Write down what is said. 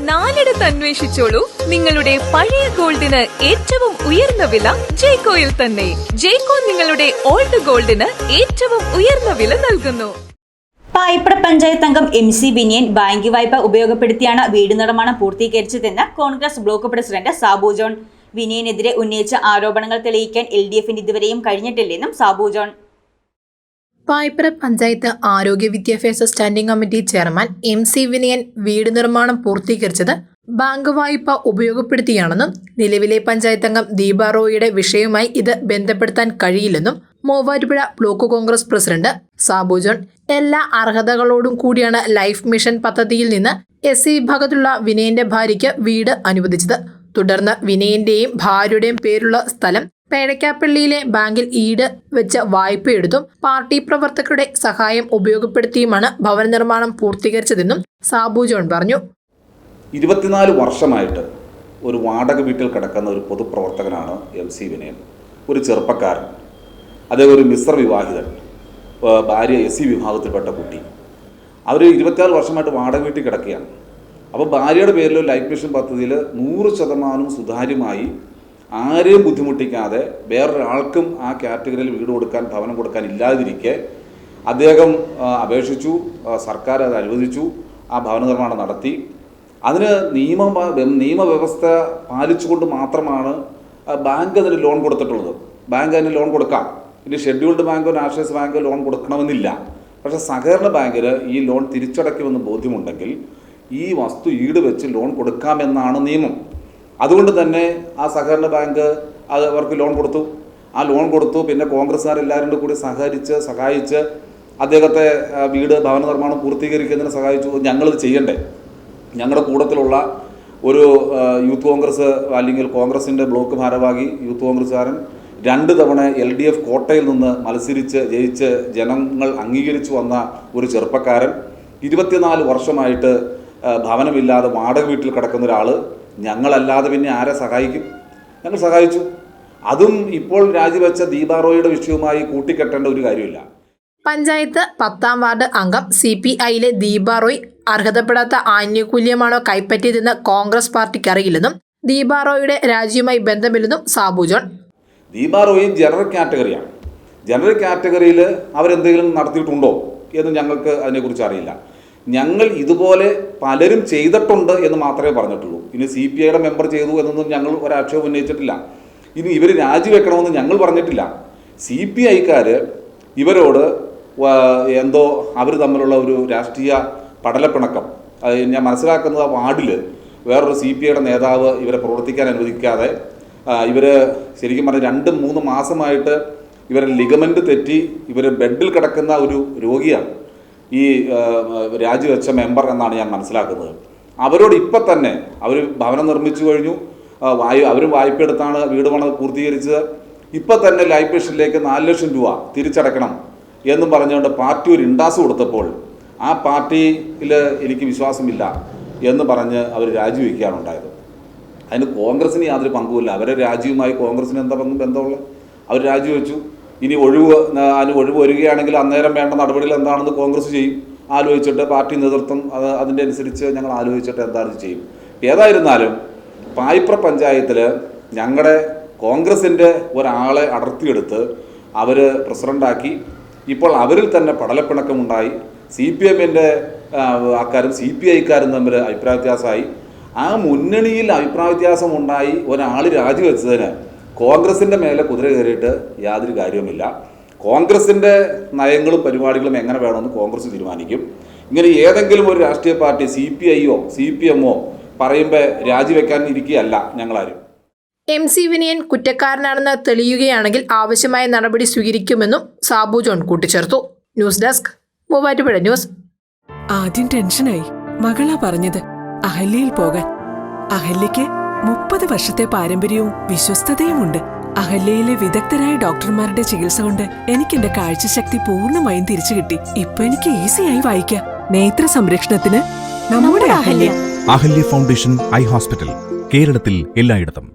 നാലിടത്ത് അന്വേഷിച്ചോളൂ. നിങ്ങളുടെ പഴയ ഗോൾഡിന് ഏറ്റവും ഉയർന്ന വില ജെയ്കോയിൽ തന്നെ. ജെയ്കോ നിങ്ങളുടെ ഓൾഡ് ഗോൾഡിന് ഏറ്റവും ഉയർന്ന വില നൽകുന്നു. പായിപ്ര പഞ്ചായത്ത് അംഗം MC വിനയൻ ബാങ്ക് വായ്പ ഉപയോഗപ്പെടുത്തിയാണ് വീട് നിർമ്മാണം പൂർത്തീകരിച്ചതെന്ന് Congress block president Sabu John. വിനയനെതിരെ ഉന്നയിച്ച ആരോപണങ്ങൾ തെളിയിക്കാൻ LDFന് ഇതുവരെയും കഴിഞ്ഞിട്ടില്ലെന്നും സാബു ജോൺ. പായിപ്ര പഞ്ചായത്ത് ആരോഗ്യ വിദ്യാഭ്യാസ standing committee chairman MC Vinayan വീട് നിർമ്മാണം പൂർത്തീകരിച്ചത് ബാങ്ക് വായ്പ ഉപയോഗപ്പെടുത്തിയാണെന്നും നിലവിലെ പഞ്ചായത്ത് അംഗം ദീപ റോയിയുടെ വിഷയവുമായി ഇത് ബന്ധപ്പെടുത്താൻ കഴിയില്ലെന്നും Muvattupuzha block Congress president Sabu John. എല്ലാ അർഹതകളോടും കൂടിയാണ് ലൈഫ് മിഷൻ പദ്ധതിയിൽ നിന്ന് SC വിഭാഗത്തിലുള്ള വിനയന്റെ ഭാര്യയ്ക്ക് വീട് അനുവദിച്ചത്. തുടർന്ന് വിനയന്റെയും ഭാര്യയുടെയും പേരുള്ള സ്ഥലം പേഴക്കാപ്പള്ളിയിലെ ബാങ്കിൽ ഈട് വെച്ച് വായ്പയെടുത്തും പാർട്ടി പ്രവർത്തകരുടെ സഹായം ഉപയോഗപ്പെടുത്തിയുമാണ് ഭവന നിർമ്മാണം പൂർത്തീകരിച്ചതെന്നും സാബു ജോൺ പറഞ്ഞു. 24 വർഷമായിട്ട് ഒരു വാടക വീട്ടിൽ കിടക്കുന്ന ഒരു പൊതുപ്രവർത്തകനാണ് MC വിനയൻ. ഒരു ചെറുപ്പക്കാരൻ, അദ്ദേഹം ഒരു മിശ്ര വിവാഹിതൻ, ഭാര്യ SC വിഭാഗത്തിൽപ്പെട്ട കുട്ടി. അവർ 24 വർഷമായിട്ട് വാടക വീട്ടിൽ കിടക്കുകയാണ്. അപ്പോൾ ഭാര്യയുടെ പേരിൽ ലൈഫ് മിഷൻ പദ്ധതിയിൽ 100% സുതാര്യമായി ആരെയും ബുദ്ധിമുട്ടിക്കാതെ വേറൊരാൾക്കും ആ കാറ്റഗറിയിൽ വീട് കൊടുക്കാൻ, ഭവനം കൊടുക്കാൻ ഇല്ലാതിരിക്കെ അദ്ദേഹം അപേക്ഷിച്ചു, സർക്കാർ അത് അനുവദിച്ചു, ആ ഭവന നിർമ്മാണം നടത്തി. അതിന് നിയമവ്യവസ്ഥ പാലിച്ചുകൊണ്ട് മാത്രമാണ് ബാങ്ക് അതിന് ലോൺ കൊടുത്തിട്ടുള്ളത്. ബാങ്ക് അതിന് ലോൺ കൊടുക്കാം. ഇനി ഷെഡ്യൂൾഡ് ബാങ്കോ നാഷണലൈസ് ബാങ്കോ ലോൺ കൊടുക്കണമെന്നില്ല. പക്ഷേ സഹകരണ ബാങ്കിന് ഈ ലോൺ തിരിച്ചടയ്ക്കുമെന്ന് ബോധ്യമുണ്ടെങ്കിൽ ഈ വസ്തു ഈട് വെച്ച് ലോൺ കൊടുക്കാമെന്നാണ് നിയമം. അതുകൊണ്ട് തന്നെ ആ സഹകരണ ബാങ്ക് അവർക്ക് ലോൺ കൊടുത്തു. ആ ലോൺ കൊടുത്തു. പിന്നെ കോൺഗ്രസ്സുകാരെല്ലാവരും കൂടി സഹായിച്ച് അദ്ദേഹത്തെ വീട് ഭവന നിർമ്മാണം പൂർത്തീകരിക്കുന്നതിന് സഹായിച്ചു. ഞങ്ങളിത് ചെയ്യണ്ടേ? ഞങ്ങളുടെ കൂട്ടത്തിലുള്ള ഒരു യൂത്ത് കോൺഗ്രസ് അല്ലെങ്കിൽ കോൺഗ്രസിൻ്റെ ബ്ലോക്ക് ഭാരവാഹി യൂത്ത് കോൺഗ്രസ്സുകാരൻ 2 തവണ LDF കോട്ടയിൽ നിന്ന് മത്സരിച്ച് ജയിച്ച് ജനങ്ങൾ അംഗീകരിച്ചു വന്ന ഒരു ചെറുപ്പക്കാരൻ 24 വർഷമായിട്ട് ഭവനമില്ലാതെ വാടക വീട്ടിൽ കിടക്കുന്ന ഒരാൾ. ഞങ്ങളല്ലാതെ പിന്നെ ആരെ സഹായിക്കും? ഞങ്ങൾ സഹായിച്ചു. അതും ഇപ്പോൾ രാജിവെച്ച ദീപ റോയിയുടെ വിഷയവുമായി കൂട്ടിക്കെട്ടേണ്ട ഒരു കാര്യമില്ല. പഞ്ചായത്ത് 10ാം വാർഡ് അംഗം CPIയിലെ ദീപ റോയ് അർഹതപ്പെടാത്ത ആനുകൂല്യമാണോ കൈപ്പറ്റിയതെന്ന് കോൺഗ്രസ് പാർട്ടിക്ക് അറിയില്ലെന്നും ദീപ റോയുടെ രാജിയുമായി ബന്ധമില്ലെന്നും സാബു ജോൺ. ദീപ റോയും ജനറൽ കാറ്റഗറിയാണ്. ജനറൽ കാറ്റഗറിയിൽ അവരെന്തെങ്കിലും നടത്തിയിട്ടുണ്ടോ എന്ന് ഞങ്ങൾക്ക് അതിനെക്കുറിച്ച് അറിയില്ല. ഞങ്ങൾ ഇതുപോലെ പലരും ചെയ്തിട്ടുണ്ട് എന്ന് മാത്രമേ പറഞ്ഞിട്ടുള്ളൂ. ഇനി CPIയുടെ മെമ്പർ ചെയ്തു എന്നൊന്നും ഞങ്ങൾ ഒരാക്ഷേപം ഉന്നയിച്ചിട്ടില്ല. ഇനി ഇവർ രാജിവെക്കണമെന്ന് ഞങ്ങൾ പറഞ്ഞിട്ടില്ല. CPIക്കാർ ഇവരോട് എന്തോ അവർ തമ്മിലുള്ള ഒരു രാഷ്ട്രീയ പടലപ്പിണക്കം. ഞാൻ മനസ്സിലാക്കുന്നത് ആ വാർഡിൽ വേറൊരു CPIയുടെ നേതാവ് ഇവരെ പ്രവർത്തിക്കാൻ അനുവദിക്കാതെ ഇവർ ശരിക്കും പറഞ്ഞാൽ 2-3 മാസമായിട്ട് ഇവരെ ലിഗമെൻ്റ് തെറ്റി ഇവർ ബെഡിൽ കിടക്കുന്ന ഒരു രോഗിയാണ് ഈ രാജിവെച്ച മെമ്പർ എന്നാണ് ഞാൻ മനസ്സിലാക്കുന്നത്. അവരോട് ഇപ്പം തന്നെ അവർ ഭവനം നിർമ്മിച്ചു കഴിഞ്ഞു. അവരും വായ്പ എടുത്താണ് വീട് പണം പൂർത്തീകരിച്ചത്. ഇപ്പം തന്നെ ലൈഫ് മിഷനിലേക്ക് 4 ലക്ഷം രൂപ തിരിച്ചടയ്ക്കണം എന്നും പറഞ്ഞുകൊണ്ട് പാർട്ടി ഒരു ഇൻഡാസ് കൊടുത്തപ്പോൾ ആ പാർട്ടിയിൽ എനിക്ക് വിശ്വാസമില്ല എന്ന് പറഞ്ഞ് അവർ രാജിവെക്കുകയാണ് ഉണ്ടായത്. അതിന് കോൺഗ്രസ്സിന് യാതൊരു പങ്കുമില്ല. അവരെ രാജിയുമായി കോൺഗ്രസ്സിന് എന്താ ബന്ധമുള്ളത്? അവർ രാജിവെച്ചു. ഇനി അതിന് ഒഴിവ് വരികയാണെങ്കിൽ അന്നേരം വേണ്ട നടപടികൾ എന്താണെന്ന് കോൺഗ്രസ് ചെയ്യും. ആലോചിച്ചിട്ട് പാർട്ടി നേതൃത്വം അതിൻ്റെ അനുസരിച്ച് ഞങ്ങൾ ആലോചിച്ചിട്ട് എന്താണെന്ന് ചെയ്യും. ഏതായിരുന്നാലും പായിപ്ര പഞ്ചായത്തിൽ ഞങ്ങളുടെ കോൺഗ്രസിൻ്റെ ഒരാളെ അടർത്തിയെടുത്ത് അവർ പ്രസിഡൻ്റാക്കി. ഇപ്പോൾ അവരിൽ തന്നെ പടലപ്പിണക്കമുണ്ടായി. CPMൻ്റെ ആൾക്കാരും CPIക്കാരും തമ്മിൽ അഭിപ്രായ വ്യത്യാസമായി. ആ മുന്നണിയിൽ അഭിപ്രായ വ്യത്യാസം ഉണ്ടായി ഒരാൾ രാജിവെച്ചതിന് കോൺഗ്രസിൻ്റെ മേലെ കുതിര കയറിയിട്ട് യാതൊരു കാര്യവുമില്ല. കോൺഗ്രസിൻ്റെ നയങ്ങളും പരിപാടികളും എങ്ങനെ വേണമെന്ന് കോൺഗ്രസ് തീരുമാനിക്കും. ഇങ്ങനെ ഏതെങ്കിലും ഒരു രാഷ്ട്രീയ പാർട്ടി CPIയോ CPMോ പറയുമ്പോൾ രാജിവെക്കാൻ ഇരിക്കുകയല്ല ഞങ്ങളാരും. MC വിനയൻ കുറ്റക്കാരനാണെന്ന് തെളിയുകയാണെങ്കിൽ ആവശ്യമായ നടപടി സ്വീകരിക്കുമെന്നും സാബു ജോൺ കൂട്ടിച്ചേർത്തു. News desk, Muvattupuzha news. ആദ്യം ടെൻഷനായി. മകളാ പറഞ്ഞത് അഹല്യയിൽ പോകാൻ. അഹല്യയ്ക്ക് 30 വർഷത്തെ പാരമ്പര്യവും വിശ്വസ്തതയുമുണ്ട്. അഹല്യയിലെ വിദഗ്ധരായ ഡോക്ടർമാരുടെ ചികിത്സ കൊണ്ട് എനിക്ക് എന്റെ കാഴ്ചശക്തി പൂർണ്ണമായും തിരിച്ചു കിട്ടി. ഇപ്പൊ എനിക്ക് ഈസിയായി വായിക്കാം. നേത്ര സംരക്ഷണത്തിന് നമ്മുടെ Ahalya. Ahalya foundation eye hospital, കേരളത്തിൽ എല്ലായിടത്തും.